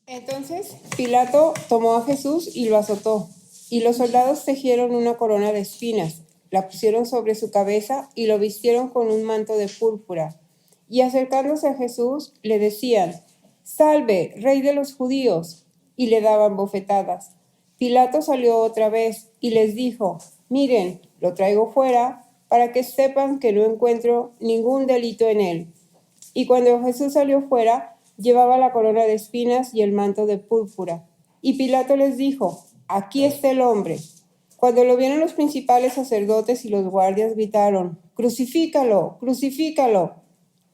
Entonces Pilato tomó a Jesús y lo azotó, y los soldados tejieron una corona de espinas, la pusieron sobre su cabeza y lo vistieron con un manto de púrpura. Y acercándose a Jesús, le decían: «Salve, Rey de los judíos», y le daban bofetadas. Pilato salió otra vez y les dijo: «Miren, lo traigo fuera para que sepan que no encuentro ningún delito en él». Y cuando Jesús salió fuera, llevaba la corona de espinas y el manto de púrpura. Y Pilato les dijo: «Aquí está el hombre». Cuando lo vieron los principales sacerdotes y los guardias, gritaron: «¡Crucifícalo! ¡Crucifícalo!».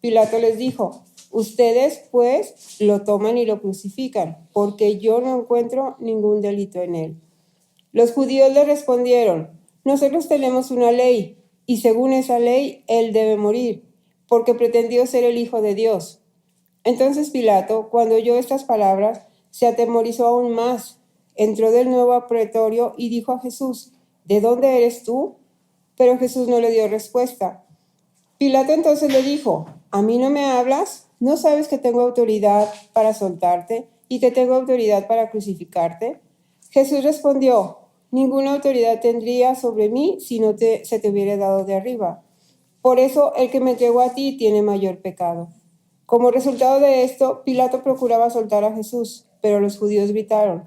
Pilato les dijo: «Ustedes, pues, lo toman y lo crucifican, porque yo no encuentro ningún delito en él». Los judíos le respondieron: «Nosotros tenemos una ley, y según esa ley, él debe morir, porque pretendió ser el Hijo de Dios». Entonces Pilato, cuando oyó estas palabras, se atemorizó aún más. Entró del nuevo pretorio y dijo a Jesús: «¿De dónde eres tú?». Pero Jesús no le dio respuesta. Pilato entonces le dijo: «¿A mí no me hablas? ¿No sabes que tengo autoridad para soltarte y que tengo autoridad para crucificarte?». Jesús respondió: «Ninguna autoridad tendría sobre mí si no se te hubiera dado de arriba. Por eso el que me entregó a ti tiene mayor pecado». Como resultado de esto, Pilato procuraba soltar a Jesús, pero los judíos gritaron: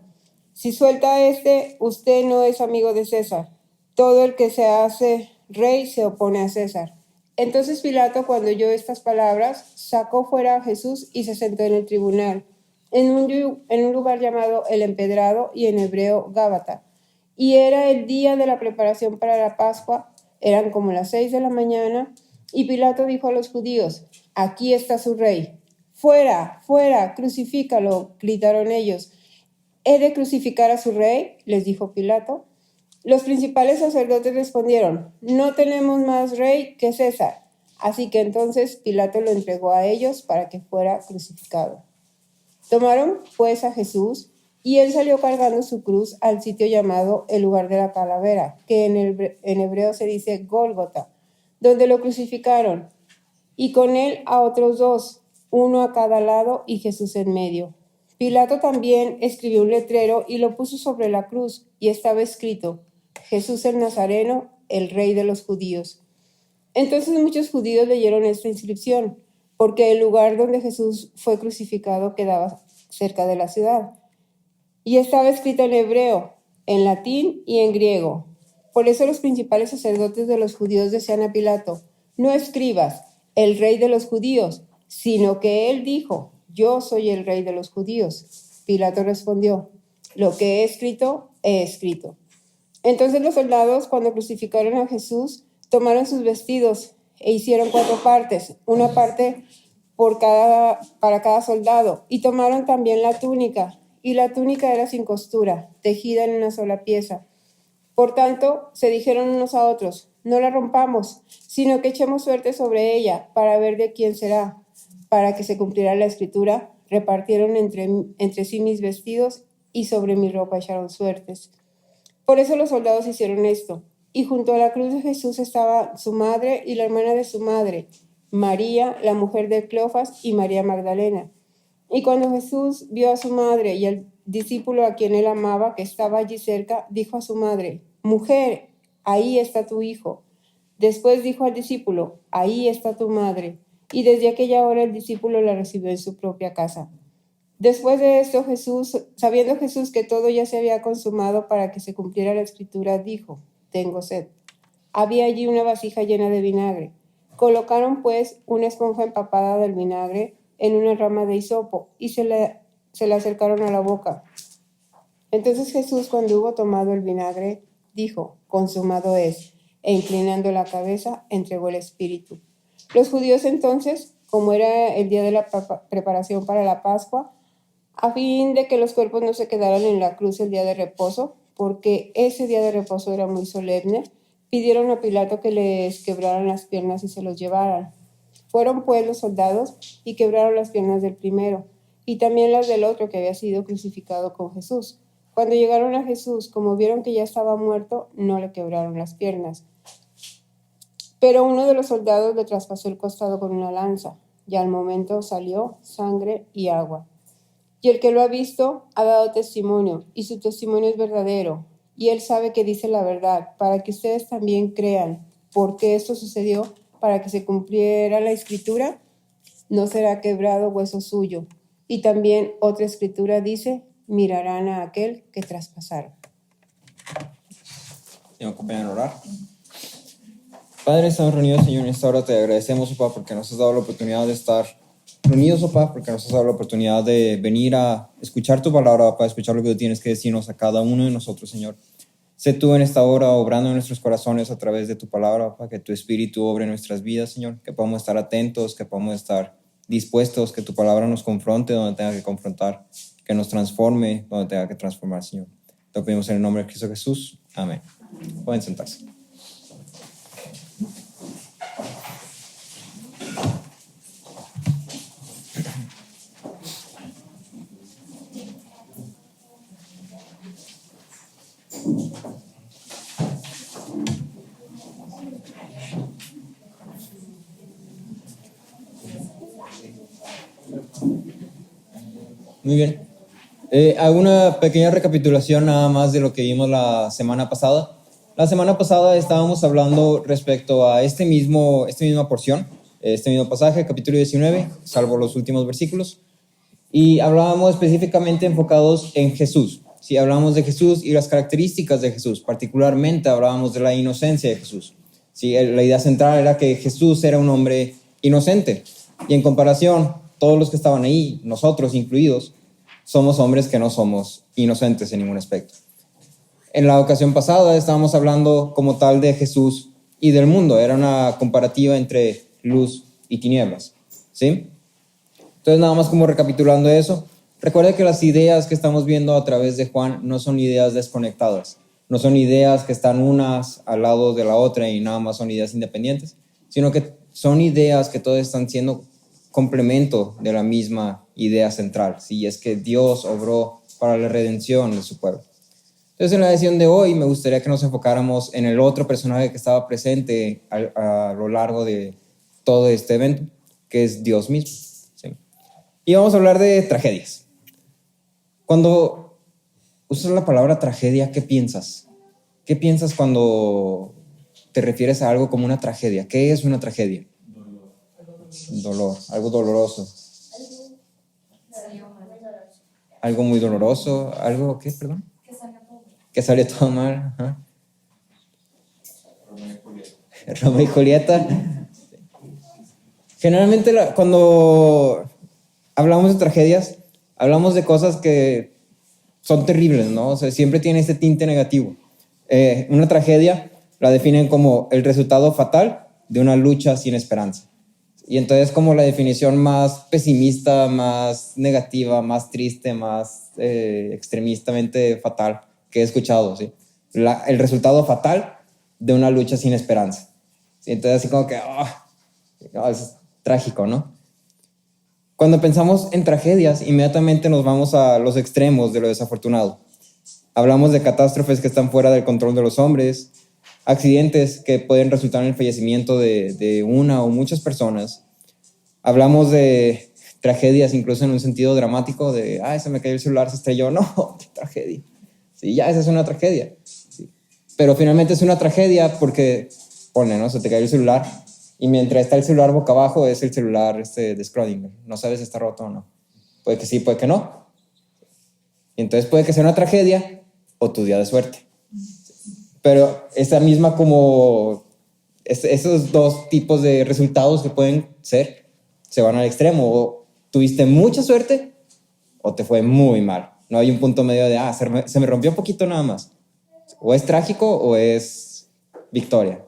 «Si suelta a este, usted no es amigo de César. Todo el que se hace rey se opone a César». Entonces Pilato, cuando oyó estas palabras, sacó fuera a Jesús y se sentó en el tribunal, en un lugar llamado El Empedrado, y en hebreo Gábata. Y era el día de la preparación para la Pascua, eran como las 6 de la mañana, y Pilato dijo a los judíos: «Aquí está su rey». «Fuera, fuera, crucifícalo», gritaron ellos. «¿He de crucificar a su rey?», les dijo Pilato. Los principales sacerdotes respondieron: «No tenemos más rey que César». Así que entonces Pilato lo entregó a ellos para que fuera crucificado. Tomaron pues a Jesús, y él salió cargando su cruz al sitio llamado el lugar de la calavera, que en hebreo se dice Gólgota, donde lo crucificaron, y con él a otros dos, uno a cada lado y Jesús en medio. Pilato también escribió un letrero y lo puso sobre la cruz, y estaba escrito: «Jesús el Nazareno, el Rey de los judíos». Entonces muchos judíos leyeron esta inscripción, porque el lugar donde Jesús fue crucificado quedaba cerca de la ciudad. Y estaba escrita en hebreo, en latín y en griego. Por eso los principales sacerdotes de los judíos decían a Pilato: «No escribas, el Rey de los judíos», sino que él dijo: «Yo soy el Rey de los judíos». Pilato respondió: «Lo que he escrito, he escrito». Entonces los soldados, cuando crucificaron a Jesús, tomaron sus vestidos e hicieron 4 partes, una parte para cada soldado, y tomaron también la túnica, y la túnica era sin costura, tejida en una sola pieza. Por tanto, se dijeron unos a otros: «No la rompamos, sino que echemos suerte sobre ella para ver de quién será». Para que se cumpliera la escritura, repartieron entre sí mis vestidos, y sobre mi ropa echaron suertes. Por eso los soldados hicieron esto. Y junto a la cruz de Jesús estaba su madre y la hermana de su madre, María, la mujer de Cleofas, y María Magdalena. Y cuando Jesús vio a su madre y al discípulo a quien él amaba, que estaba allí cerca, dijo a su madre: «Mujer, ahí está tu hijo». Después dijo al discípulo: «Ahí está tu madre». Y desde aquella hora el discípulo la recibió en su propia casa. Después de esto, sabiendo Jesús que todo ya se había consumado para que se cumpliera la escritura, dijo: «Tengo sed». Había allí una vasija llena de vinagre. Colocaron pues una esponja empapada del vinagre en una rama de hisopo y se la acercaron a la boca. Entonces Jesús, cuando hubo tomado el vinagre, dijo: «Consumado es», e inclinando la cabeza, entregó el espíritu. Los judíos entonces, como era el día de la preparación para la Pascua, a fin de que los cuerpos no se quedaran en la cruz el día de reposo, porque ese día de reposo era muy solemne, pidieron a Pilato que les quebraran las piernas y se los llevaran. Fueron pues los soldados y quebraron las piernas del primero, y también las del otro que había sido crucificado con Jesús. Cuando llegaron a Jesús, como vieron que ya estaba muerto, no le quebraron las piernas. Pero uno de los soldados le traspasó el costado con una lanza, y al momento salió sangre y agua. Y el que lo ha visto ha dado testimonio, y su testimonio es verdadero. Y él sabe que dice la verdad, para que ustedes también crean, porque esto sucedió para que se cumpliera la escritura, no será quebrado hueso suyo. Y también otra escritura dice, mirarán a aquel que traspasaron. ¿Me acompañan a orar? Padre, estamos reunidos, Señor, en esta hora te agradecemos, Papá, porque nos has dado la oportunidad de estar reunidos, Papá, porque nos has dado la oportunidad de venir a escuchar tu palabra, Papá, escuchar lo que tú tienes que decirnos a cada uno de nosotros, Señor. Sé tú en esta hora obrando en nuestros corazones a través de tu palabra, Papá, que tu Espíritu obre en nuestras vidas, Señor, que podamos estar atentos, que podamos estar dispuestos, que tu palabra nos confronte donde tenga que confrontar, que nos transforme donde tenga que transformar, Señor. Te lo pedimos en el nombre de Cristo Jesús. Amén. Pueden sentarse. Muy bien. Hago una pequeña recapitulación nada más de lo que vimos la semana pasada. La semana pasada estábamos hablando respecto a esta misma porción, este mismo pasaje, capítulo 19, salvo los últimos versículos, y hablábamos específicamente enfocados en Jesús. Sí, hablábamos de Jesús y las características de Jesús, particularmente hablábamos de la inocencia de Jesús. Sí, la idea central era que Jesús era un hombre inocente, y en comparación, todos los que estaban ahí, nosotros incluidos, somos hombres que no somos inocentes en ningún aspecto. En la ocasión pasada estábamos hablando como tal de Jesús y del mundo. Era una comparativa entre luz y tinieblas, ¿sí? Entonces, nada más como recapitulando eso, recuerda que las ideas que estamos viendo a través de Juan no son ideas desconectadas, no son ideas que están unas al lado de la otra y nada más son ideas independientes, sino que son ideas que todas están siendo complemento de la misma idea central, ¿sí? Es que Dios obró para la redención de su pueblo. Entonces, en la edición de hoy me gustaría que nos enfocáramos en el otro personaje que estaba presente a lo largo de todo este evento, que es Dios mismo, ¿sí? Y vamos a hablar de tragedias. Cuando usas la palabra tragedia, ¿qué piensas? ¿Qué piensas cuando te refieres a algo como una tragedia? ¿Qué es una tragedia? Dolor, algo doloroso. Algo muy doloroso, algo, ¿qué? Perdón. Que salió todo mal. Ajá. Romeo y Julieta. Generalmente cuando hablamos de tragedias, hablamos de cosas que son terribles, ¿no? O sea, siempre tiene este tinte negativo. Una tragedia la definen como el resultado fatal de una lucha sin esperanza. Y entonces como la definición más pesimista, más negativa, más triste, más extremistamente fatal que he escuchado, ¿sí? El resultado fatal de una lucha sin esperanza. ¿Sí? Entonces así como que es trágico, ¿no? Cuando pensamos en tragedias, inmediatamente nos vamos a los extremos de lo desafortunado. Hablamos de catástrofes que están fuera del control de los hombres, accidentes que pueden resultar en el fallecimiento de una o muchas personas. Hablamos de tragedias incluso en un sentido dramático de, se me cayó el celular, se estrelló. No, qué tragedia. Sí, ya esa es una tragedia. Sí. Pero finalmente es una tragedia porque, ¿no? Se te cayó el celular y mientras está el celular boca abajo es el celular de Schrödinger. No sabes si está roto o no. Puede que sí, puede que no. Y entonces puede que sea una tragedia o tu día de suerte. Pero esa misma como esos dos tipos de resultados que pueden ser se van al extremo. O tuviste mucha suerte o te fue muy mal. No hay un punto medio de se me rompió un poquito nada más. O es trágico o es victoria.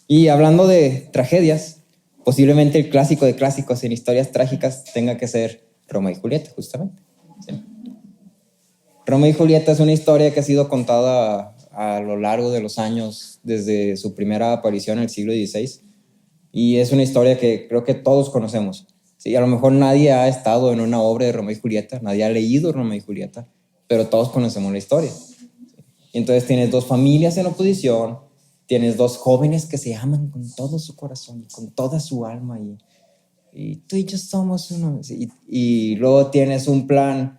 Y hablando de tragedias, posiblemente el clásico de clásicos en historias trágicas tenga que ser Romeo y Julieta, justamente. ¿Sí? Romeo y Julieta es una historia que ha sido contada a lo largo de los años, desde su primera aparición en el siglo XVI, y es una historia que creo que todos conocemos. Sí, a lo mejor nadie ha estado en una obra de Romeo y Julieta, nadie ha leído Romeo y Julieta, pero todos conocemos la historia. Y entonces tienes dos familias en oposición, tienes dos jóvenes que se aman con todo su corazón y con toda su alma, y y tú y yo somos uno. Y luego tienes un plan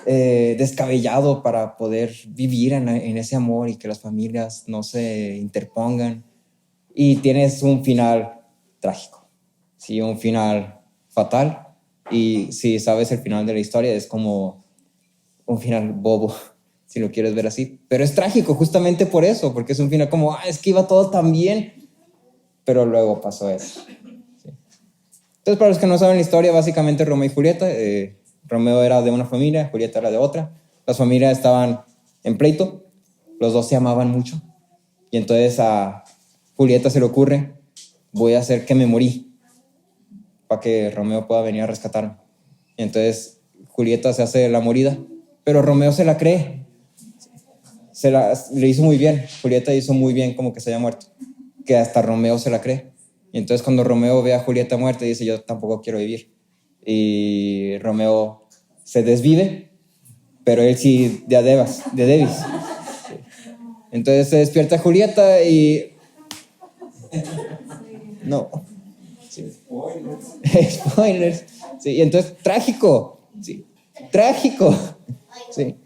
descabellado para poder vivir en ese amor y que las familias no se interpongan. Y tienes un final trágico, ¿sí? Un final fatal. Y si sabes el final de la historia, es como un final bobo, si lo quieres ver así. Pero es trágico justamente por eso, porque es un final como, es que iba todo tan bien, pero luego pasó eso. ¿Sí? Entonces, para los que no saben la historia, básicamente Romeo y Julieta, Romeo era de una familia, Julieta era de otra. Las familias estaban en pleito, los dos se amaban mucho. Y entonces a Julieta se le ocurre, voy a hacer que me morí para que Romeo pueda venir a rescatarme. Y entonces Julieta se hace la morida, pero Romeo se la cree. Le hizo muy bien. Julieta hizo muy bien como que se haya muerto, que hasta Romeo se la cree. Y entonces cuando Romeo ve a Julieta muerta, dice, yo tampoco quiero vivir. Y Romeo se desvive, pero él sí de Davis. Entonces se despierta Julieta y... No. Sí. Spoilers. Sí, y entonces trágico. Sí. Trágico. Sí.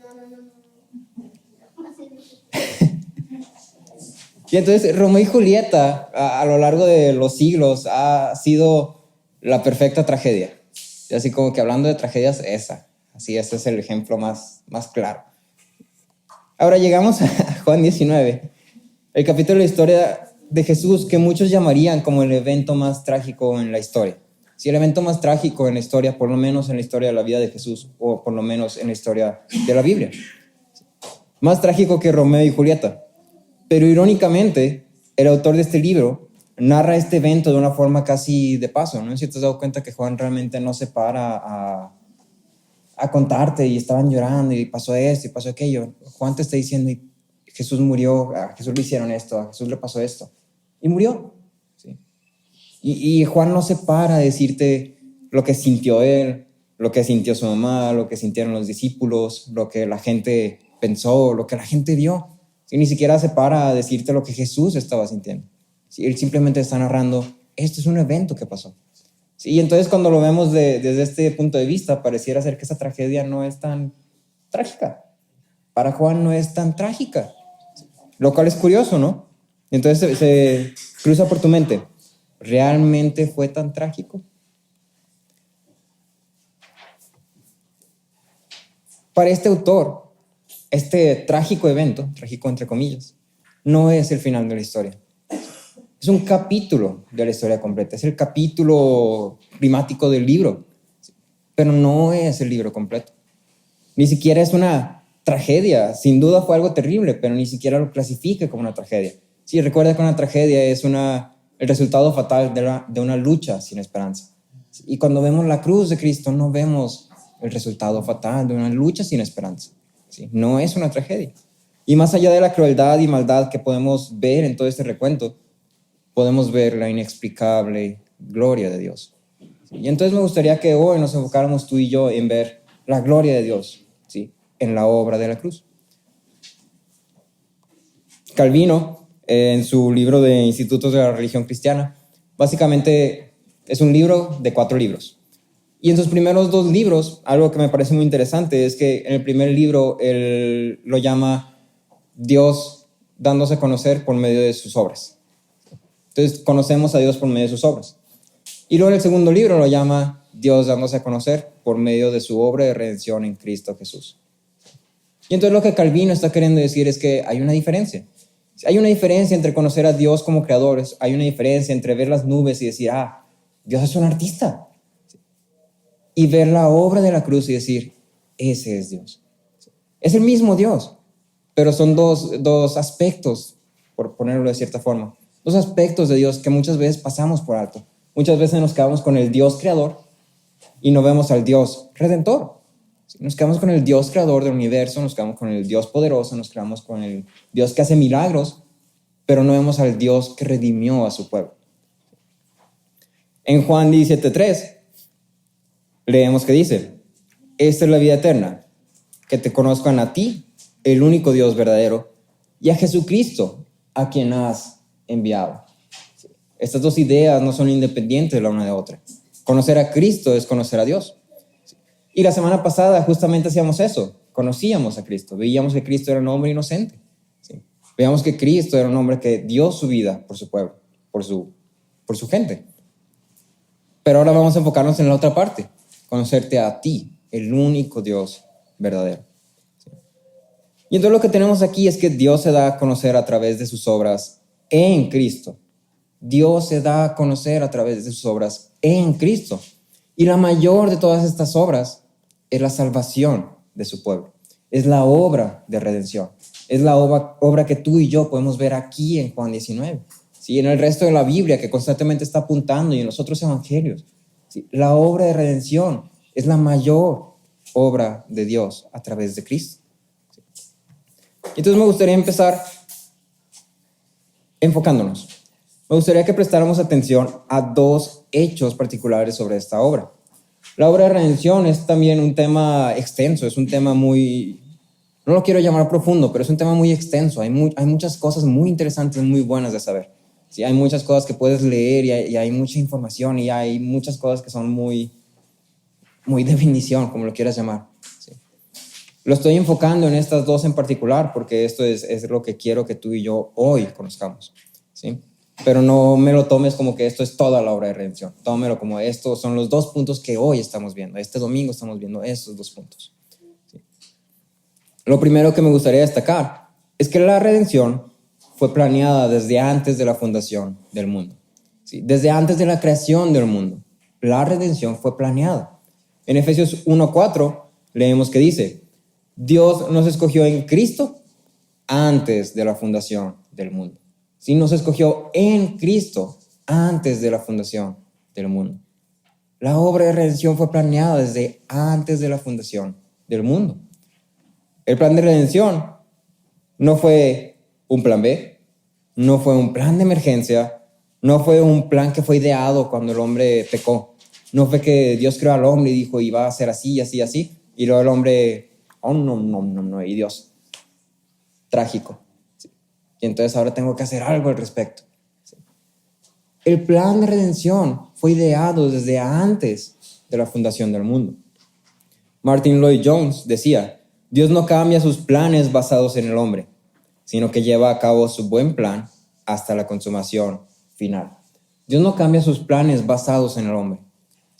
Y entonces Romeo y Julieta a lo largo de los siglos ha sido la perfecta tragedia. Y así como que hablando de tragedias, ese es el ejemplo más claro. Ahora llegamos a Juan 19, el capítulo de la historia de Jesús que muchos llamarían como el evento más trágico en la historia. Sí, el evento más trágico en la historia, por lo menos en la historia de la vida de Jesús, o por lo menos en la historia de la Biblia. Más trágico que Romeo y Julieta. Pero irónicamente, el autor de este libro narra este evento de una forma casi de paso, ¿no? Si te has dado cuenta que Juan realmente no se para a contarte y estaban llorando y pasó esto y pasó aquello. Juan te está diciendo, Jesús murió, a Jesús le hicieron esto, a Jesús le pasó esto. Y murió. ¿Sí? Y Juan no se para a decirte lo que sintió él, lo que sintió su mamá, lo que sintieron los discípulos, lo que la gente pensó, lo que la gente vio. ¿Sí? Ni siquiera se para a decirte lo que Jesús estaba sintiendo. ¿Sí? Él simplemente está narrando, esto es un evento que pasó. ¿Sí? Y entonces cuando lo vemos desde este punto de vista, pareciera ser que esa tragedia no es tan trágica. Para Juan no es tan trágica. Lo cual es curioso, ¿no? Entonces se cruza por tu mente, ¿realmente fue tan trágico? Para este autor, este trágico evento, trágico entre comillas, no es el final de la historia. Es un capítulo de la historia completa, es el capítulo climático del libro, pero no es el libro completo. Ni siquiera es una tragedia, sin duda fue algo terrible, pero ni siquiera lo clasifica como una tragedia. Sí, recuerda que una tragedia es el resultado fatal de una lucha sin esperanza. Y cuando vemos la cruz de Cristo, no vemos el resultado fatal de una lucha sin esperanza. ¿Sí? No es una tragedia. Y más allá de la crueldad y maldad que podemos ver en todo este recuento, podemos ver la inexplicable gloria de Dios. ¿Sí? Y entonces me gustaría que hoy nos enfocáramos tú y yo en ver la gloria de Dios, ¿sí? En la obra de la cruz. Calvino, en su libro de Institutos de la Religión Cristiana, básicamente es un libro de 4 libros. Y en sus primeros 2 libros, algo que me parece muy interesante es que en el primer libro él lo llama Dios dándose a conocer por medio de sus obras. Entonces conocemos a Dios por medio de sus obras. Y luego en el segundo libro lo llama Dios dándose a conocer por medio de su obra de redención en Cristo Jesús. Y entonces lo que Calvino está queriendo decir es que hay una diferencia. Hay una diferencia entre conocer a Dios como creadores, hay una diferencia entre ver las nubes y decir, Dios es un artista. Y ver la obra de la cruz y decir, ese es Dios. Es el mismo Dios, pero son dos aspectos, por ponerlo de cierta forma. 2 aspectos de Dios que muchas veces pasamos por alto. Muchas veces nos quedamos con el Dios creador y no vemos al Dios redentor. Nos quedamos con el Dios creador del universo, nos quedamos con el Dios poderoso, nos quedamos con el Dios que hace milagros, pero no vemos al Dios que redimió a su pueblo. En Juan 17:3 leemos que dice, esta es la vida eterna, que te conozcan a ti, el único Dios verdadero, y a Jesucristo, a quien has enviado. Estas 2 ideas no son independientes la una de otra. Conocer a Cristo es conocer a Dios. Y la semana pasada justamente hacíamos eso. Conocíamos a Cristo. Veíamos que Cristo era un hombre inocente. ¿Sí? Veíamos que Cristo era un hombre que dio su vida por su pueblo, por su gente. Pero ahora vamos a enfocarnos en la otra parte. Conocerte a ti, el único Dios verdadero. ¿Sí? Y entonces lo que tenemos aquí es que Dios se da a conocer a través de sus obras en Cristo. Dios se da a conocer a través de sus obras en Cristo. Y la mayor de todas estas obras es la salvación de su pueblo. Es la obra de redención. Es la obra que tú y yo podemos ver aquí en Juan 19. ¿Sí? En el resto de la Biblia que constantemente está apuntando y en los otros evangelios. ¿Sí? La obra de redención es la mayor obra de Dios a través de Cristo. ¿Sí? Entonces me gustaría empezar enfocándonos. Me gustaría que prestáramos atención a dos hechos particulares sobre esta obra. La obra de redención es también un tema extenso, es un tema muy, no lo quiero llamar profundo, pero es un tema muy extenso. Hay muchas cosas muy interesantes, muy buenas de saber. ¿Sí? Hay muchas cosas que puedes leer y hay mucha información y hay muchas cosas que son muy de bendición, como lo quieras llamar. ¿Sí? Lo estoy enfocando en estas dos en particular porque esto es lo que quiero que tú y yo hoy conozcamos. ¿Sí? Pero no me lo tomes como que esto es toda la obra de redención. Tómelo como estos son los dos puntos que hoy estamos viendo. Este domingo estamos viendo estos dos puntos. ¿Sí? Lo primero que me gustaría destacar es que la redención fue planeada desde antes de la fundación del mundo. ¿Sí? Desde antes de la creación del mundo. La redención fue planeada. En Efesios 1:4 leemos que dice: Dios nos escogió en Cristo antes de la fundación del mundo. Sí, nos escogió en Cristo antes de la fundación del mundo. La obra de redención fue planeada desde antes de la fundación del mundo. El plan de redención no fue un plan B, no fue un plan de emergencia, no fue un plan que fue ideado cuando el hombre pecó. No fue que Dios creó al hombre y dijo iba a ser así, así, así, y luego el hombre, oh no, y Dios, trágico. Y entonces ahora tengo que hacer algo al respecto. El plan de redención fue ideado desde antes de la fundación del mundo. Martin Lloyd-Jones decía: Dios no cambia sus planes basados en el hombre, sino que lleva a cabo su buen plan hasta la consumación final. Dios no cambia sus planes basados en el hombre.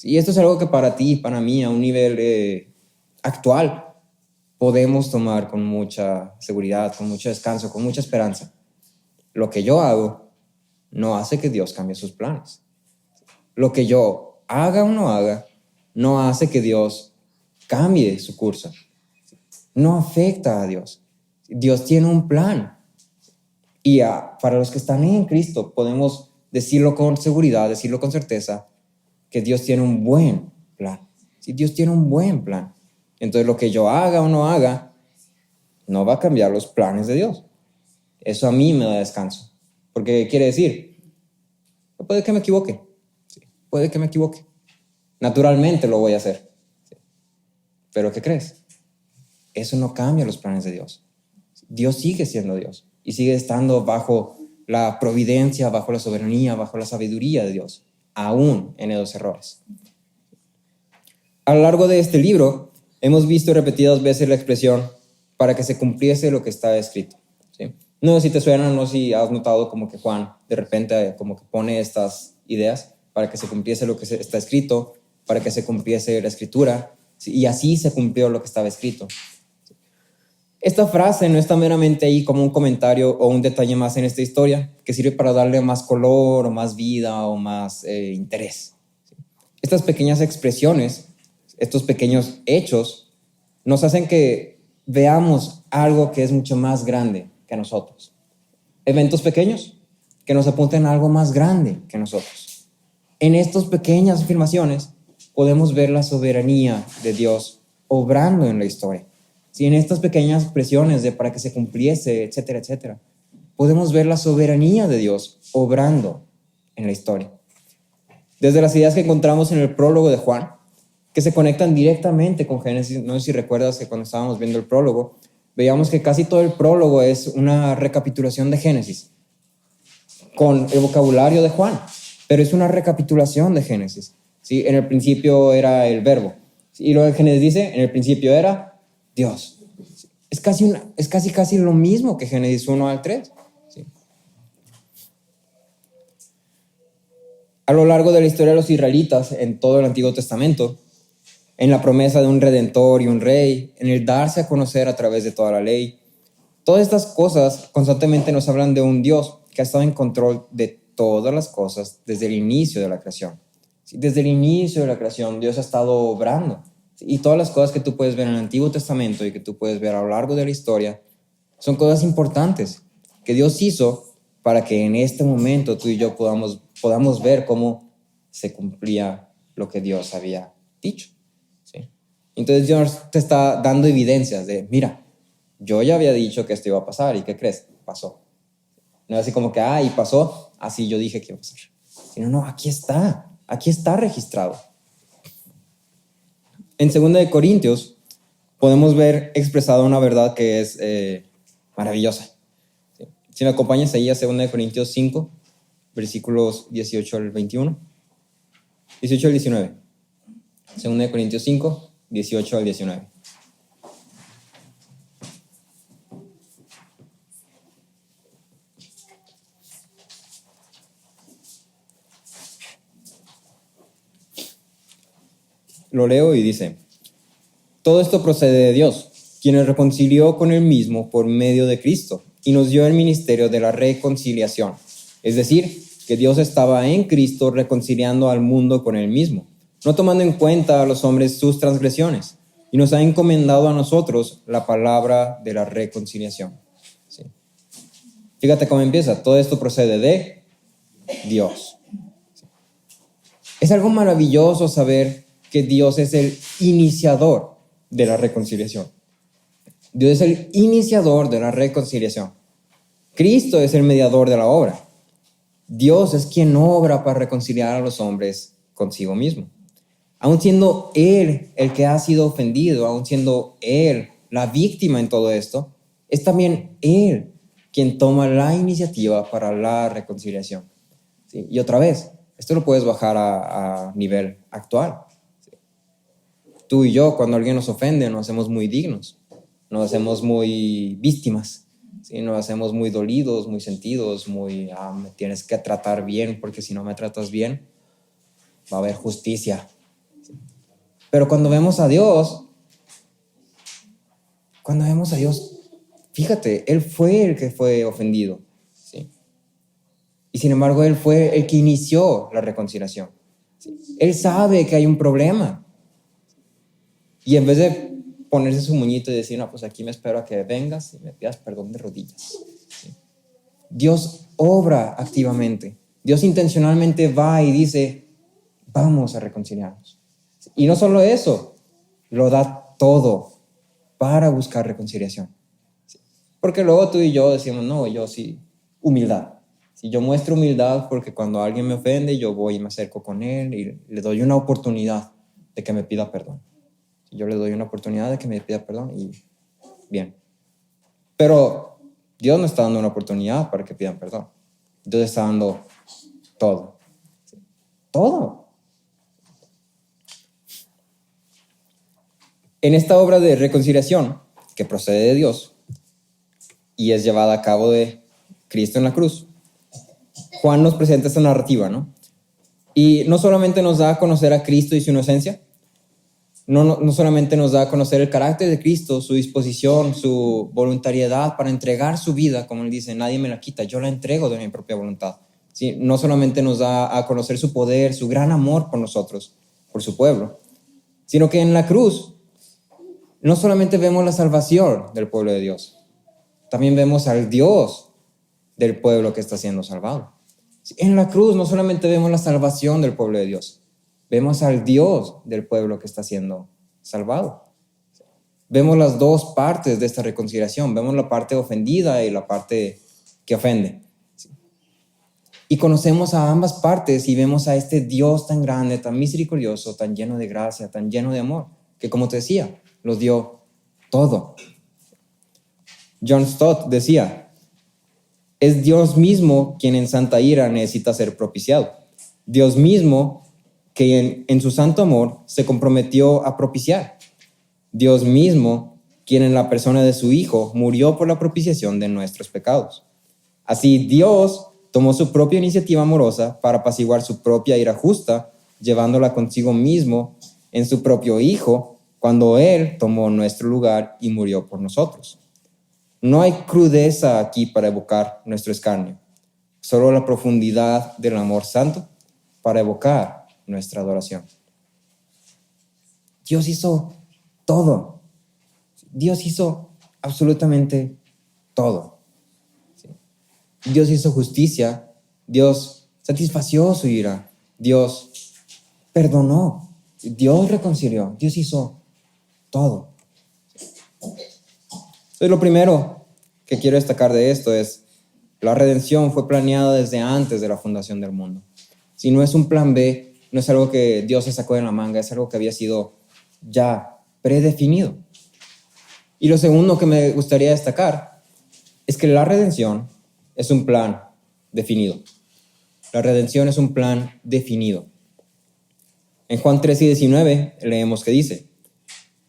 Y esto es algo que para ti y para mí a un nivel actual podemos tomar con mucha seguridad, con mucho descanso, con mucha esperanza. Lo que yo hago no hace que Dios cambie sus planes. Lo que yo haga o no haga no hace que Dios cambie su curso. No afecta a Dios. Dios tiene un plan. Y para los que están en Cristo podemos decirlo con seguridad, decirlo con certeza, que Dios tiene un buen plan. Si Dios tiene un buen plan, entonces lo que yo haga o no haga no va a cambiar los planes de Dios. Eso a mí me da descanso. Porque quiere decir, puede que me equivoque. Sí, puede que me equivoque. Naturalmente lo voy a hacer. Sí. Pero ¿qué crees? Eso no cambia los planes de Dios. Dios sigue siendo Dios y sigue estando bajo la providencia, bajo la soberanía, bajo la sabiduría de Dios, aún en esos errores. A lo largo de este libro hemos visto repetidas veces la expresión para que se cumpliese lo que estaba escrito. ¿Sí? No sé si te suena, no sé si has notado como que Juan de repente como que pone estas ideas para que se cumpliese lo que está escrito, para que se cumpliese la escritura, ¿sí? Y así se cumplió lo que estaba escrito. Esta frase no está meramente ahí como un comentario o un detalle más en esta historia que sirve para darle más color o más vida o más interés. Estas pequeñas expresiones, estos pequeños hechos nos hacen que veamos algo que es mucho más grande que nosotros. Eventos pequeños que nos apunten a algo más grande que nosotros. En estas pequeñas afirmaciones podemos ver la soberanía de Dios obrando en la historia. Si en estas pequeñas expresiones de para que se cumpliese, etcétera, etcétera, podemos ver la soberanía de Dios obrando en la historia. Desde las ideas que encontramos en el prólogo de Juan, que se conectan directamente con Génesis, no sé si recuerdas que cuando estábamos viendo el prólogo, veíamos que casi todo el prólogo es una recapitulación de Génesis, con el vocabulario de Juan, pero es una recapitulación de Génesis. ¿sí? En el principio era el verbo. ¿Sí? Y luego en Génesis dice, en el principio era Dios. ¿Sí? Es casi lo mismo que Génesis 1 al 3. ¿Sí? A lo largo de la historia de los israelitas, en todo el Antiguo Testamento, en la promesa de un redentor y un rey, en el darse a conocer a través de toda la ley, todas estas cosas constantemente nos hablan de un Dios que ha estado en control de todas las cosas desde el inicio de la creación. ¿Sí? Desde el inicio de la creación, Dios ha estado obrando. ¿Sí? Y todas las cosas que tú puedes ver en el Antiguo Testamento y que tú puedes ver a lo largo de la historia son cosas importantes que Dios hizo para que en este momento tú y yo podamos ver cómo se cumplía lo que Dios había dicho. ¿Sí? Entonces Dios te está dando evidencias de, mira, yo ya había dicho que esto iba a pasar, ¿y qué crees? Pasó. No es así como que, y pasó, así yo dije que iba a pasar. Sino, no, aquí está registrado. En 2 Corintios podemos ver expresada una verdad que es maravillosa. ¿Sí? Si me acompañas ahí a 2 Corintios 5, versículos 18 al 21. 18 al 19. 2 Corintios 5, 18 al 19. Lo leo y dice, todo esto procede de Dios, quien nos reconcilió con Él mismo por medio de Cristo y nos dio el ministerio de la reconciliación. Es decir, que Dios estaba en Cristo reconciliando al mundo con Él mismo, no tomando en cuenta a los hombres sus transgresiones, y nos ha encomendado a nosotros la palabra de la reconciliación. ¿Sí? Fíjate cómo empieza, todo esto procede de Dios. ¿Sí? Es algo maravilloso saber que Dios es el iniciador de la reconciliación. Dios es el iniciador de la reconciliación. Cristo es el mediador de la obra. Dios es quien obra para reconciliar a los hombres consigo mismo. Aun siendo Él el que ha sido ofendido, aun siendo Él la víctima en todo esto, es también Él quien toma la iniciativa para la reconciliación. ¿Sí? Y otra vez, esto lo puedes bajar a nivel actual. Tú y yo, cuando alguien nos ofende, nos hacemos muy dignos, nos hacemos muy víctimas, ¿sí? Nos hacemos muy dolidos, muy sentidos, me tienes que tratar bien, porque si no me tratas bien, va a haber justicia. ¿Sí? Pero cuando vemos a Dios, fíjate, Él fue el que fue ofendido, ¿sí? Y sin embargo, Él fue el que inició la reconciliación. ¿Sí? Él sabe que hay un problema. Y en vez de ponerse su moñito y decir, no, pues aquí me espero a que vengas y me pidas perdón de rodillas. ¿Sí? Dios obra activamente. Dios intencionalmente va y dice, vamos a reconciliarnos. Y no solo eso, lo da todo para buscar reconciliación. ¿Sí? Porque luego tú y yo decimos, no, yo sí, humildad. Si yo muestro humildad porque cuando alguien me ofende, yo voy y me acerco con él y le doy una oportunidad de que me pida perdón. Yo le doy una oportunidad de que me pida perdón y bien. Pero Dios no está dando una oportunidad para que pidan perdón. Dios está dando todo. ¿Sí? Todo. En esta obra de reconciliación que procede de Dios y es llevada a cabo de Cristo en la cruz, Juan nos presenta esta narrativa, ¿no? Y no solamente nos da a conocer a Cristo y su inocencia, no solamente nos da a conocer el carácter de Cristo, su disposición, su voluntariedad para entregar su vida, como él dice, nadie me la quita, yo la entrego de mi propia voluntad. ¿Sí? No solamente nos da a conocer su poder, su gran amor por nosotros, por su pueblo, sino que en la cruz no solamente vemos la salvación del pueblo de Dios, también vemos al Dios del pueblo que está siendo salvado. ¿Sí? En la cruz no solamente vemos la salvación del pueblo de Dios, vemos al Dios del pueblo que está siendo salvado. Vemos las dos partes de esta reconciliación. Vemos la parte ofendida y la parte que ofende. Y conocemos a ambas partes y vemos a este Dios tan grande, tan misericordioso, tan lleno de gracia, tan lleno de amor, que como te decía, los dio todo. John Stott decía, es Dios mismo quien en santa ira necesita ser propiciado. Dios mismo que en su santo amor se comprometió a propiciar. Dios mismo, quien en la persona de su Hijo murió por la propiciación de nuestros pecados. Así Dios tomó su propia iniciativa amorosa para apaciguar su propia ira justa, llevándola consigo mismo en su propio Hijo, cuando Él tomó nuestro lugar y murió por nosotros. No hay crudeza aquí para evocar nuestro escarnio, solo la profundidad del amor santo para evocar nuestra adoración. Dios hizo todo. Dios hizo absolutamente todo. Dios hizo justicia, Dios satisfació su ira, Dios perdonó, Dios reconcilió, Dios hizo todo. Entonces, lo primero que quiero destacar de esto es la redención fue planeada desde antes de la fundación del mundo. Si no es un plan B, no es algo que Dios se sacó de la manga, es algo que había sido ya predefinido. Y lo segundo que me gustaría destacar es que la redención es un plan definido. La redención es un plan definido. En Juan 13:19 leemos que dice: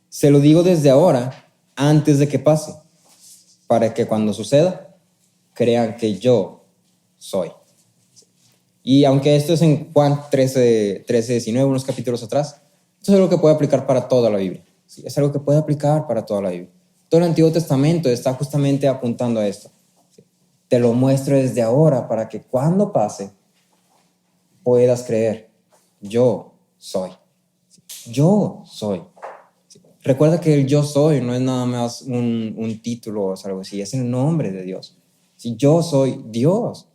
se lo digo desde ahora, antes de que pase, para que cuando suceda, crean que yo soy. Y aunque esto es en Juan 13:19, unos capítulos atrás, esto es algo que puede aplicar para toda la Biblia. ¿Sí? Es algo que puede aplicar para toda la Biblia. Todo el Antiguo Testamento está justamente apuntando a esto. ¿Sí? Te lo muestro desde ahora para que cuando pase puedas creer. Yo soy. ¿Sí? Yo soy. ¿Sí? Recuerda que el yo soy no es nada más un título o algo así, es el nombre de Dios. ¿Sí? Yo soy Dios.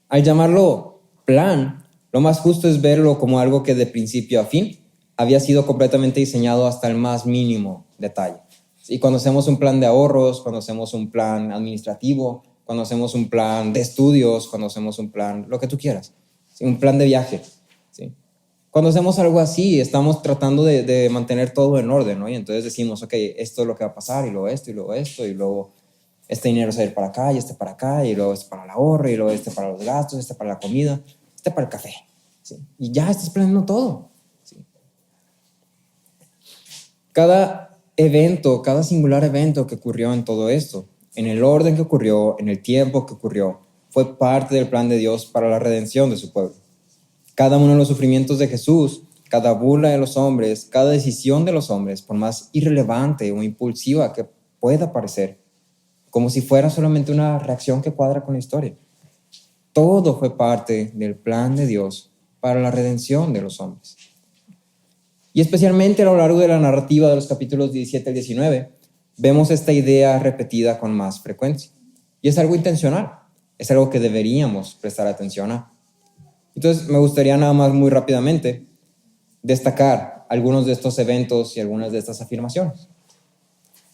Al llamarlo plan, lo más justo es verlo como algo que de principio a fin había sido completamente diseñado hasta el más mínimo detalle. Y cuando hacemos un plan de ahorros, cuando hacemos un plan administrativo, cuando hacemos un plan de estudios, cuando hacemos un plan, lo que tú quieras, ¿sí? Un plan de viaje. ¿Sí? Cuando hacemos algo así, estamos tratando de mantener todo en orden, ¿no? Y entonces decimos, ok, esto es lo que va a pasar, y luego esto, y luego esto, y luego este dinero se va a ir para acá, y este para acá, y luego este para el ahorro, y luego este para los gastos, este para la comida, este para el café. ¿Sí? Y ya estás planeando todo. ¿Sí? Cada evento, cada singular evento que ocurrió en todo esto, en el orden que ocurrió, en el tiempo que ocurrió, fue parte del plan de Dios para la redención de su pueblo. Cada uno de los sufrimientos de Jesús, cada burla de los hombres, cada decisión de los hombres, por más irrelevante o impulsiva que pueda parecer, como si fuera solamente una reacción que cuadra con la historia. Todo fue parte del plan de Dios para la redención de los hombres. Y especialmente a lo largo de la narrativa de los capítulos 17 al 19, vemos esta idea repetida con más frecuencia. Y es algo intencional, es algo que deberíamos prestar atención a. Entonces, me gustaría nada más muy rápidamente destacar algunos de estos eventos y algunas de estas afirmaciones.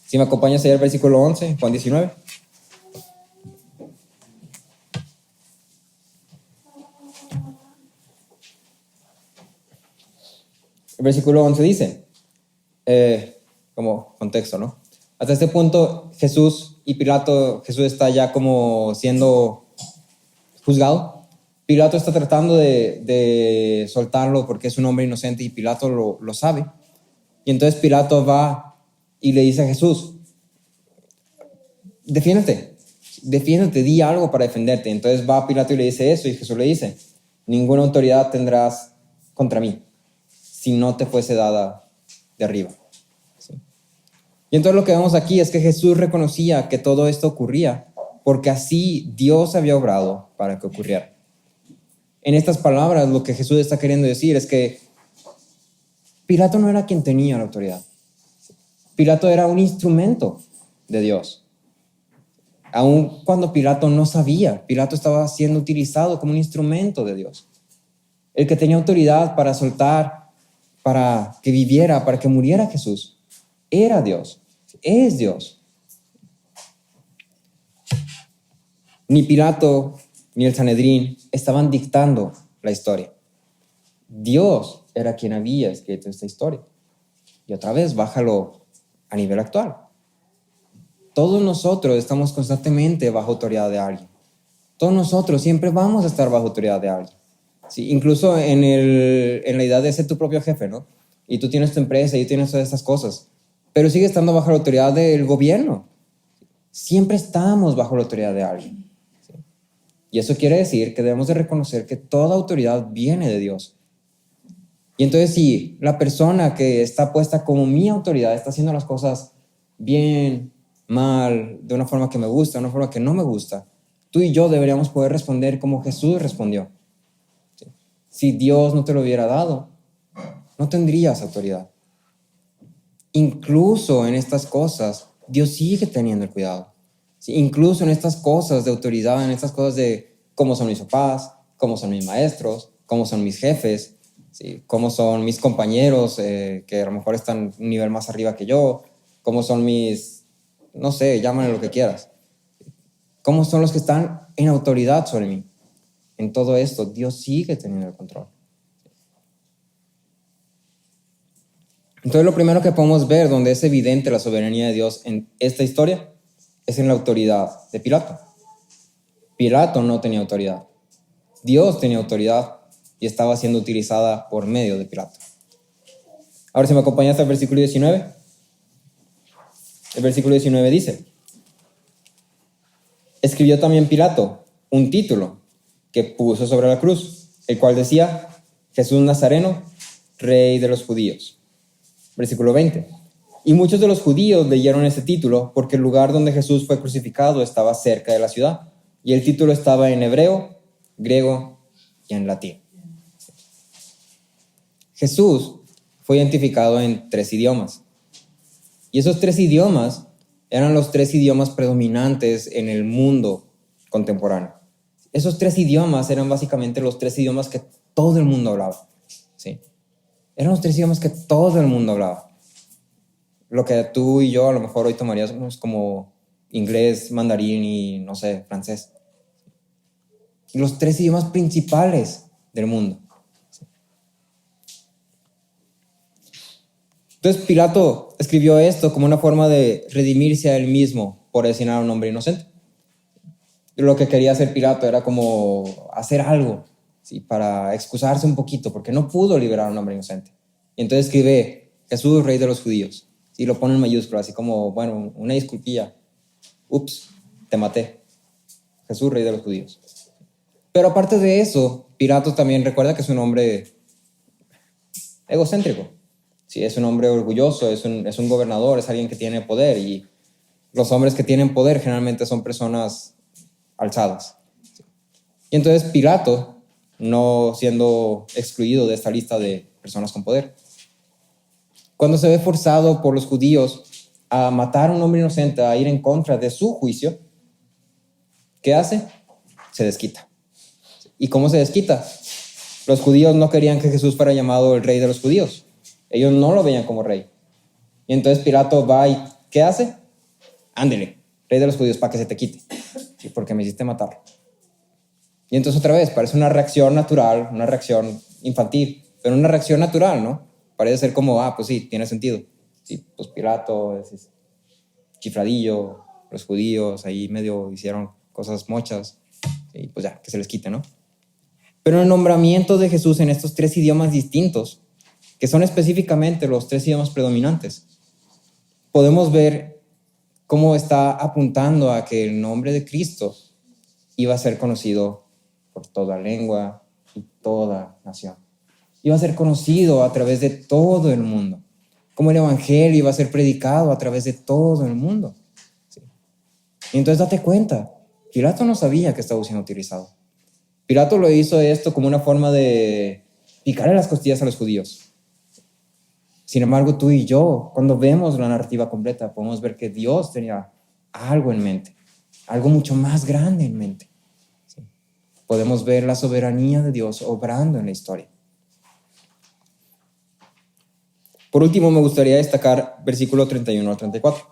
Si me acompañas ahí al versículo 11, Juan 19. El versículo 11 dice, como contexto, ¿no? Hasta este punto, Jesús está ya como siendo juzgado. Pilato está tratando de soltarlo porque es un hombre inocente y Pilato lo sabe. Y entonces Pilato va y le dice a Jesús, defiéndete, di algo para defenderte. Entonces va Pilato y le dice eso, y Jesús le dice, ninguna autoridad tendrás contra mí si no te fuese dada de arriba. ¿Sí? Y entonces lo que vemos aquí es que Jesús reconocía que todo esto ocurría porque así Dios había obrado para que ocurriera. En estas palabras, lo que Jesús está queriendo decir es que Pilato no era quien tenía la autoridad. Pilato era un instrumento de Dios. Aun cuando Pilato no sabía, Pilato estaba siendo utilizado como un instrumento de Dios. El que tenía autoridad para soltar, para que viviera, para que muriera Jesús, era Dios, es Dios. Ni Pilato ni el Sanedrín estaban dictando la historia. Dios era quien había escrito esta historia. Y otra vez, bájalo a nivel actual. Todos nosotros estamos constantemente bajo autoridad de alguien. Todos nosotros siempre vamos a estar bajo autoridad de alguien. Sí, incluso en la idea de ser tu propio jefe, ¿no? Y tú tienes tu empresa y tienes todas estas cosas, pero sigues estando bajo la autoridad del gobierno. Siempre estamos bajo la autoridad de alguien. ¿Sí? Y eso quiere decir que debemos de reconocer que toda autoridad viene de Dios. Y entonces si la persona que está puesta como mi autoridad está haciendo las cosas bien, mal, de una forma que me gusta, de una forma que no me gusta, tú y yo deberíamos poder responder como Jesús respondió. ¿Sí? Si Dios no te lo hubiera dado, no tendrías autoridad. Incluso en estas cosas, Dios sigue teniendo el cuidado. ¿Sí? Incluso en estas cosas de autoridad, en estas cosas de cómo son mis papás, cómo son mis maestros, cómo son mis jefes, ¿sí? Cómo son mis compañeros que a lo mejor están un nivel más arriba que yo, cómo son mis, no sé, llámale lo que quieras. Cómo son los que están en autoridad sobre mí. En todo esto, Dios sigue teniendo el control. Entonces lo primero que podemos ver donde es evidente la soberanía de Dios en esta historia es en la autoridad de Pilato. Pilato no tenía autoridad. Dios tenía autoridad y estaba siendo utilizada por medio de Pilato. Ahora si me acompañas al versículo 19. El versículo 19 dice: escribió también Pilato un título que puso sobre la cruz, el cual decía: Jesús Nazareno, Rey de los Judíos. Versículo 20. Y muchos de los judíos leyeron ese título porque el lugar donde Jesús fue crucificado estaba cerca de la ciudad. Y el título estaba en hebreo, griego y en latín. Jesús fue identificado en 3 idiomas. Y esos 3 idiomas eran los 3 idiomas predominantes en el mundo contemporáneo. Esos 3 idiomas eran básicamente los 3 idiomas que todo el mundo hablaba. ¿Sí? Eran los 3 idiomas que todo el mundo hablaba. Lo que tú y yo a lo mejor hoy tomaríamos como inglés, mandarín y, no sé, francés. Los 3 idiomas principales del mundo. Entonces Pilato escribió esto como una forma de redimirse a él mismo por asesinar a un hombre inocente. Lo que quería hacer Pilato era como hacer algo, ¿sí? Para excusarse un poquito, porque no pudo liberar a un hombre inocente. Y entonces escribe: Jesús, Rey de los Judíos. Y lo pone en mayúsculas, así como, bueno, una disculpilla. Ups, te maté. Jesús, Rey de los Judíos. Pero aparte de eso, Pilato también recuerda que es un hombre egocéntrico. Sí, es un hombre orgulloso, es un gobernador, es alguien que tiene poder. Y los hombres que tienen poder generalmente son personas alzadas. Y entonces Pilato, no siendo excluido de esta lista de personas con poder, cuando se ve forzado por los judíos a matar a un hombre inocente, a ir en contra de su juicio, ¿qué hace? Se desquita. ¿Y cómo se desquita? Los judíos no querían que Jesús fuera llamado el Rey de los Judíos. Ellos no lo veían como rey. Y entonces Pilato va y ¿qué hace? Ándele, Rey de los Judíos, para que se te quite. Sí, porque me hiciste matarlo. Y entonces otra vez, parece una reacción natural, una reacción infantil, pero una reacción natural, ¿no? Parece ser como, pues sí, tiene sentido. Sí, pues Pilato, es chifladillo, los judíos ahí medio hicieron cosas mochas, y pues ya, que se les quite, ¿no? Pero el nombramiento de Jesús en estos 3 idiomas distintos, que son específicamente los 3 idiomas predominantes, podemos ver cómo está apuntando a que el nombre de Cristo iba a ser conocido por toda lengua y toda nación. Iba a ser conocido a través de todo el mundo. Como el evangelio iba a ser predicado a través de todo el mundo. ¿Sí? Y entonces date cuenta, Pilato no sabía que estaba siendo utilizado. Pilato lo hizo esto como una forma de picarle las costillas a los judíos. Sin embargo, tú y yo, cuando vemos la narrativa completa, podemos ver que Dios tenía algo en mente, algo mucho más grande en mente. ¿Sí? Podemos ver la soberanía de Dios obrando en la historia. Por último, me gustaría destacar versículo 31 al 34,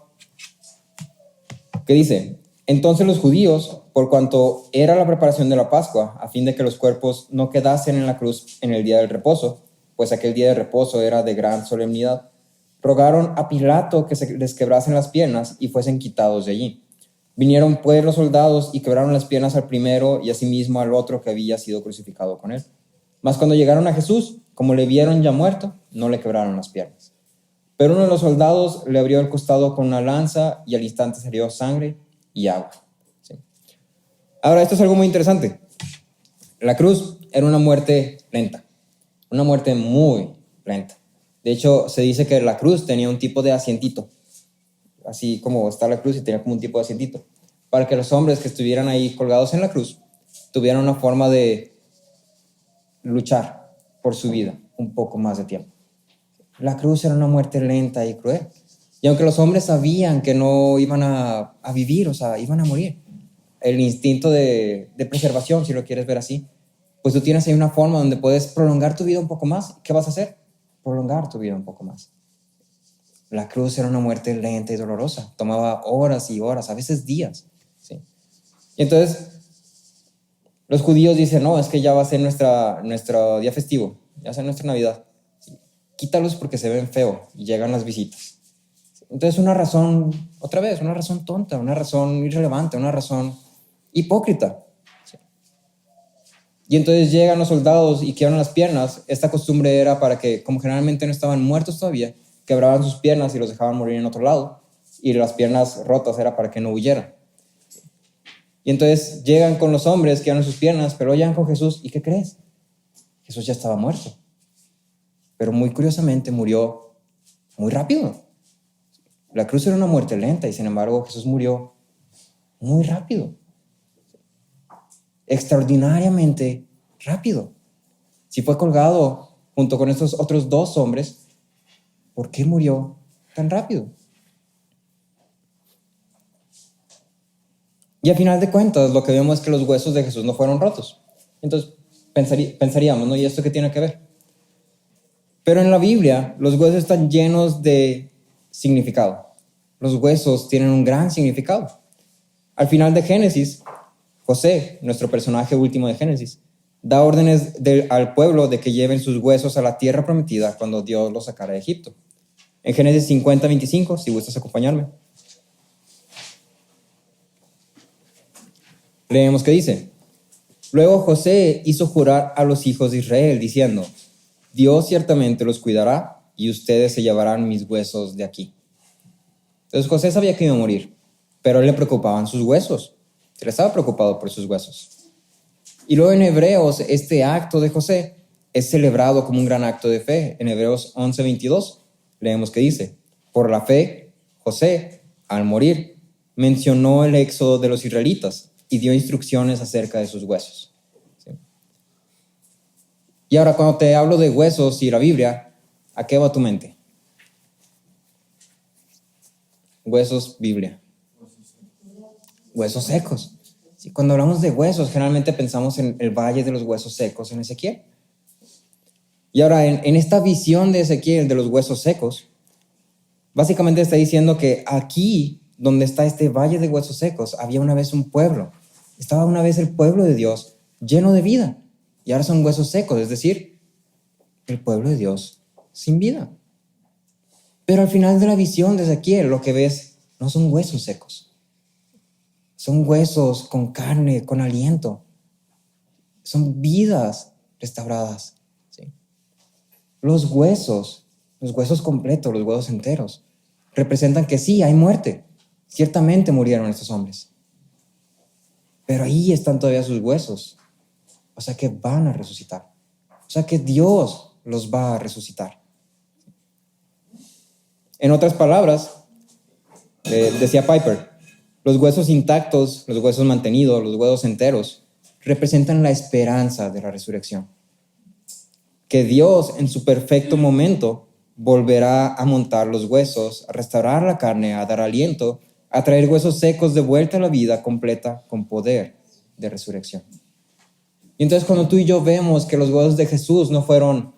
que dice: entonces los judíos, por cuanto era la preparación de la Pascua, a fin de que los cuerpos no quedasen en la cruz en el día del reposo, pues aquel día de reposo era de gran solemnidad, rogaron a Pilato que se les quebrasen las piernas y fuesen quitados de allí. Vinieron pues los soldados y quebraron las piernas al primero y asimismo al otro que había sido crucificado con él. Mas cuando llegaron a Jesús, como le vieron ya muerto, no le quebraron las piernas. Pero uno de los soldados le abrió el costado con una lanza y al instante salió sangre y agua. ¿Sí? Ahora, esto es algo muy interesante. La cruz era una muerte lenta, una muerte muy lenta. De hecho, se dice que la cruz tenía un tipo de asientito, así como está la cruz y tenía como un tipo de asientito, para que los hombres que estuvieran ahí colgados en la cruz tuvieran una forma de luchar por su vida un poco más de tiempo. La cruz era una muerte lenta y cruel. Y aunque los hombres sabían que no iban a vivir, o sea, iban a morir, el instinto de preservación, si lo quieres ver así, pues tú tienes ahí una forma donde puedes prolongar tu vida un poco más. ¿Qué vas a hacer? Prolongar tu vida un poco más. La cruz era una muerte lenta y dolorosa. Tomaba horas y horas, a veces días. ¿Sí? Y entonces los judíos dicen, no, es que ya va a ser nuestro día festivo, ya va a ser nuestra Navidad. Quítalos porque se ven feo y llegan las visitas. Entonces una razón, otra vez, una razón tonta, una razón irrelevante, una razón hipócrita. ¿Sí? Y entonces llegan los soldados y quebran las piernas. Esta costumbre era para que, como generalmente no estaban muertos todavía, quebraban sus piernas y los dejaban morir en otro lado. Y las piernas rotas era para que no huyeran. Y entonces llegan con los hombres, quebran sus piernas, pero llegan con Jesús. ¿Y qué crees? Jesús ya estaba muerto. Pero muy curiosamente murió muy rápido. La cruz era una muerte lenta y sin embargo Jesús murió muy rápido. Extraordinariamente rápido. Si fue colgado junto con estos otros dos hombres, ¿por qué murió tan rápido? Y al final de cuentas, lo que vemos es que los huesos de Jesús no fueron rotos. Entonces pensaríamos, ¿no? ¿Y esto qué tiene que ver? Pero en la Biblia, los huesos están llenos de significado. Los huesos tienen un gran significado. Al final de Génesis, José, nuestro personaje último de Génesis, da órdenes al pueblo de que lleven sus huesos a la tierra prometida cuando Dios los sacara de Egipto. En Génesis 50:25, si gustas acompañarme. Leemos que dice: Luego José hizo jurar a los hijos de Israel, diciendo: Dios ciertamente los cuidará y ustedes se llevarán mis huesos de aquí. Entonces José sabía que iba a morir, pero a él le preocupaban sus huesos. Él estaba preocupado por sus huesos. Y luego en Hebreos, este acto de José es celebrado como un gran acto de fe. En Hebreos 11:22 leemos que dice: Por la fe, José, al morir, mencionó el éxodo de los israelitas y dio instrucciones acerca de sus huesos. ¿Sí? Y ahora, cuando te hablo de huesos y la Biblia, ¿a qué va tu mente? Huesos, Biblia. Huesos secos. Sí, cuando hablamos de huesos, generalmente pensamos en el valle de los huesos secos en Ezequiel. Y ahora, en esta visión de Ezequiel de los huesos secos, básicamente está diciendo que aquí, donde está este valle de huesos secos, había una vez un pueblo. Estaba una vez el pueblo de Dios lleno de vida. Y ahora son huesos secos, es decir, el pueblo de Dios sin vida. Pero al final de la visión de Ezequiel, lo que ves no son huesos secos. Son huesos con carne, con aliento. Son vidas restauradas. ¿Sí? Los huesos completos, los huesos enteros, representan que sí, hay muerte. Ciertamente murieron estos hombres. Pero ahí están todavía sus huesos. O sea que van a resucitar. O sea que Dios los va a resucitar. En otras palabras, decía Piper, los huesos intactos, los huesos mantenidos, los huesos enteros, representan la esperanza de la resurrección. Que Dios en su perfecto momento volverá a montar los huesos, a restaurar la carne, a dar aliento, a traer huesos secos de vuelta a la vida completa con poder de resurrección. Y entonces cuando tú y yo vemos que los huesos de Jesús no fueron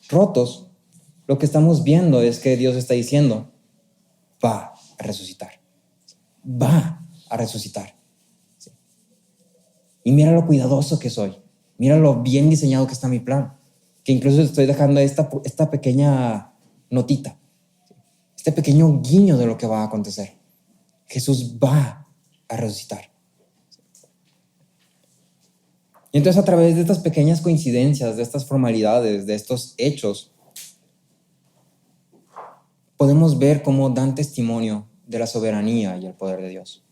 rotos, lo que estamos viendo es que Dios está diciendo, va a resucitar. Va a resucitar. ¿Sí? Y mira lo cuidadoso que soy. Mira lo bien diseñado que está mi plan. Que incluso estoy dejando esta pequeña notita. Este pequeño guiño de lo que va a acontecer. Jesús va a resucitar. Y entonces a través de estas pequeñas coincidencias, de estas formalidades, de estos hechos, podemos ver cómo dan testimonio de la soberanía y el poder de Dios.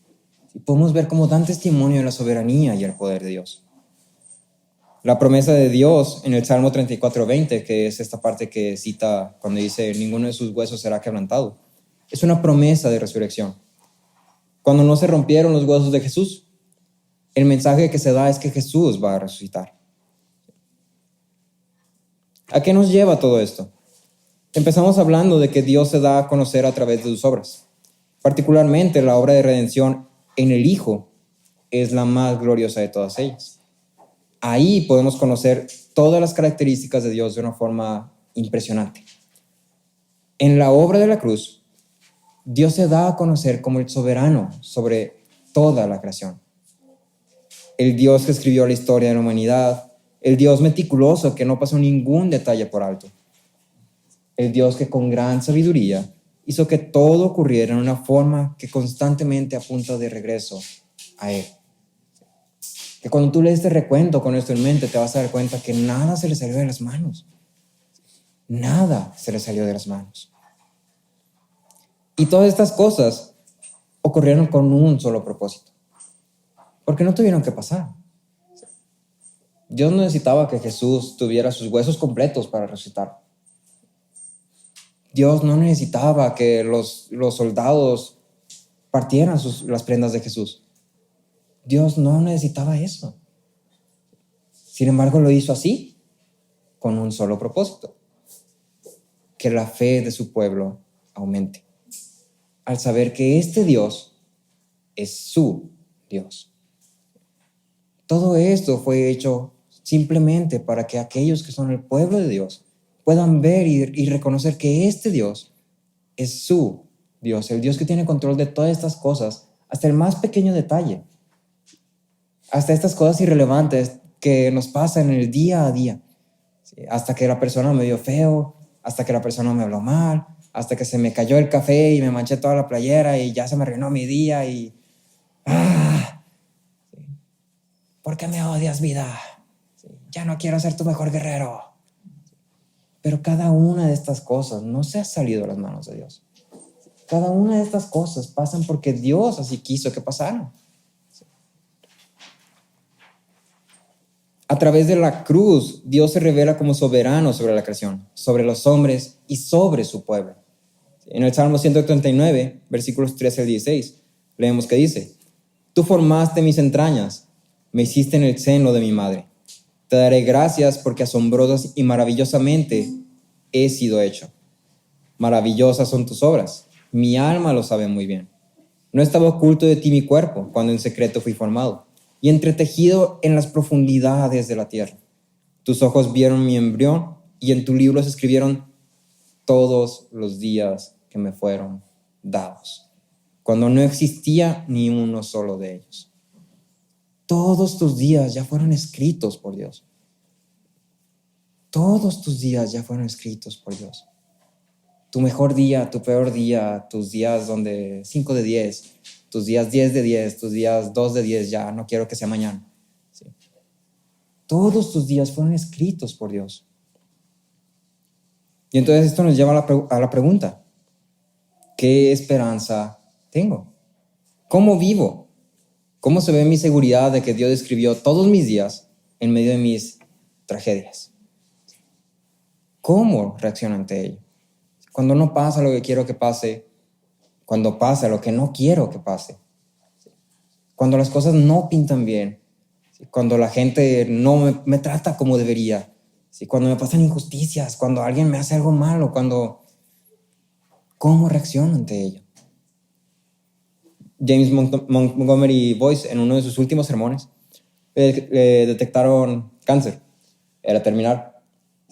Y podemos ver cómo dan testimonio de la soberanía y el poder de Dios. La promesa de Dios en el Salmo 34:20, que es esta parte que cita cuando dice, ninguno de sus huesos será quebrantado, es una promesa de resurrección. Cuando no se rompieron los huesos de Jesús, el mensaje que se da es que Jesús va a resucitar. ¿A qué nos lleva todo esto? Empezamos hablando de que Dios se da a conocer a través de sus obras. Particularmente la obra de redención en el Hijo es la más gloriosa de todas ellas. Ahí podemos conocer todas las características de Dios de una forma impresionante. En la obra de la cruz, Dios se da a conocer como el soberano sobre toda la creación. El Dios que escribió la historia de la humanidad, el Dios meticuloso que no pasó ningún detalle por alto, el Dios que con gran sabiduría hizo que todo ocurriera en una forma que constantemente apunta de regreso a Él. Que cuando tú lees este recuento con esto en mente, te vas a dar cuenta que nada se le salió de las manos. Nada se le salió de las manos. Y todas estas cosas ocurrieron con un solo propósito. Porque no tuvieron que pasar. Dios no necesitaba que Jesús tuviera sus huesos completos para resucitar. Dios no necesitaba que los soldados partieran las prendas de Jesús. Dios no necesitaba eso. Sin embargo, lo hizo así, con un solo propósito: que la fe de su pueblo aumente, al saber que este Dios es su Dios. Todo esto fue hecho simplemente para que aquellos que son el pueblo de Dios puedan ver y reconocer que este Dios es su Dios, el Dios que tiene control de todas estas cosas, hasta el más pequeño detalle, hasta estas cosas irrelevantes que nos pasan en el día a día, ¿sí? Hasta que la persona me vio feo, hasta que la persona me habló mal, hasta que se me cayó el café y me manché toda la playera y ya se me arruinó mi día y... ¿Por qué me odias, vida? Ya no quiero ser tu mejor guerrero. Pero cada una de estas cosas no se ha salido de las manos de Dios. Cada una de estas cosas pasan porque Dios así quiso que pasaran. A través de la cruz, Dios se revela como soberano sobre la creación, sobre los hombres y sobre su pueblo. En el Salmo 139, versículos 13 al 16, leemos que dice: Tú formaste mis entrañas, me hiciste en el seno de mi madre. Te daré gracias porque asombrosas y maravillosamente he sido hecho. Maravillosas son tus obras, mi alma lo sabe muy bien. No estaba oculto de ti mi cuerpo cuando en secreto fui formado y entretejido en las profundidades de la tierra. Tus ojos vieron mi embrión y en tu libro se escribieron todos los días que me fueron dados, cuando no existía ni uno solo de ellos. Todos tus días ya fueron escritos por Dios. Todos tus días ya fueron escritos por Dios. Tu mejor día, tu peor día, tus días donde 5 de 10, tus días 10 de 10, tus días 2 de 10, ya no quiero que sea mañana. ¿Sí? Todos tus días fueron escritos por Dios. Y entonces esto nos lleva a la pregunta: ¿qué esperanza tengo? ¿Cómo vivo? ¿Cómo se ve mi seguridad de que Dios escribió todos mis días en medio de mis tragedias? ¿Cómo reacciono ante ello? Cuando no pasa lo que quiero que pase, cuando pasa lo que no quiero que pase, cuando las cosas no pintan bien, cuando la gente no me trata como debería, cuando me pasan injusticias, cuando alguien me hace algo malo, ¿cómo reacciono ante ello? James Montgomery Boyce, en uno de sus últimos sermones, detectaron cáncer, era terminal.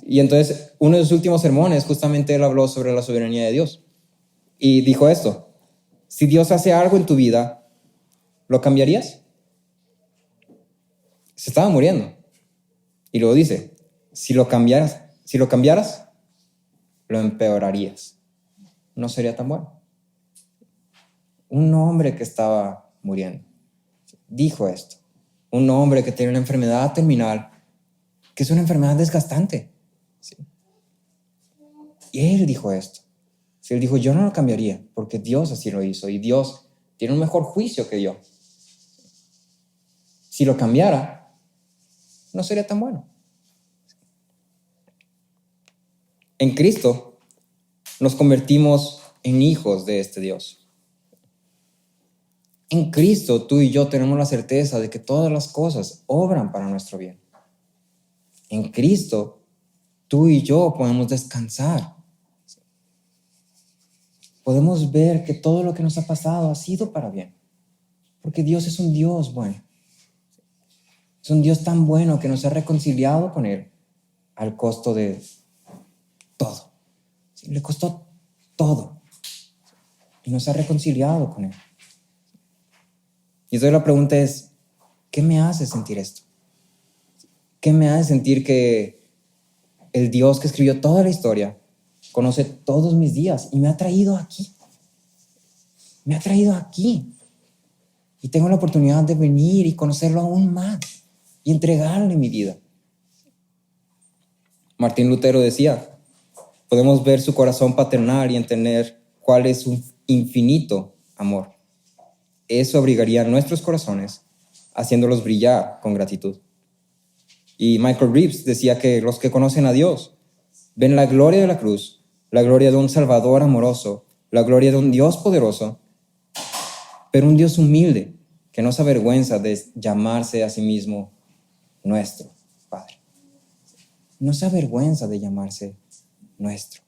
Y entonces, uno de sus últimos sermones, justamente él habló sobre la soberanía de Dios. Y dijo esto: si Dios hace algo en tu vida, ¿lo cambiarías? Se estaba muriendo. Y luego dice: si lo cambiaras, lo empeorarías. No sería tan bueno. Un hombre que estaba muriendo dijo esto. un hombre que tiene una enfermedad terminal, que es una enfermedad desgastante. ¿Sí? Y él dijo esto. Sí, él dijo, yo no lo cambiaría, porque Dios así lo hizo, y Dios tiene un mejor juicio que yo. Si lo cambiara, no sería tan bueno. En Cristo nos convertimos en hijos de este Dios. En Cristo tú y yo tenemos la certeza de que todas las cosas obran para nuestro bien. En Cristo tú y yo podemos descansar. Podemos ver que todo lo que nos ha pasado ha sido para bien, porque Dios es un Dios bueno. Es un Dios tan bueno que nos ha reconciliado con Él al costo de todo. ¿Sí? Le costó todo y nos ha reconciliado con Él. Y entonces la pregunta es, ¿qué me hace sentir esto? ¿Qué me hace sentir que el Dios que escribió toda la historia conoce todos mis días y me ha traído aquí? Me ha traído aquí. Y tengo la oportunidad de venir y conocerlo aún más y entregarle mi vida. Martín Lutero decía, podemos ver su corazón paternal y entender cuál es su infinito amor. Eso abrigaría nuestros corazones, haciéndolos brillar con gratitud. Y Michael Reeves decía que los que conocen a Dios ven la gloria de la cruz, la gloria de un Salvador amoroso, la gloria de un Dios poderoso, pero un Dios humilde que no se avergüenza de llamarse a sí mismo nuestro Padre. No se avergüenza de llamarse nuestro.